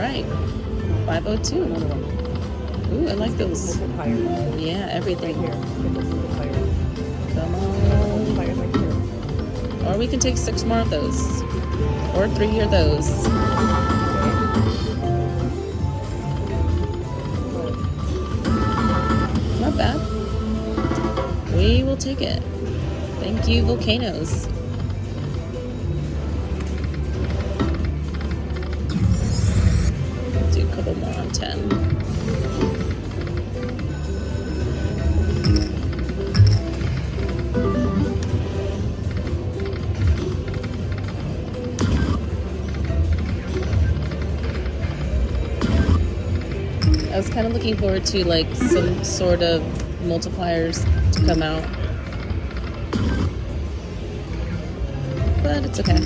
right. 502. Another one. Ooh, I like those. Multiplier. Yeah, everything. Right here. Get this multiplier. Come on. Multipliers right here. Or we can take 6 more of those. Or 3 of those. Not bad. We will take it. Thank you, volcanoes. Do a couple more on 10. I was kind of looking forward to like some sort of multipliers to come out, but it's okay.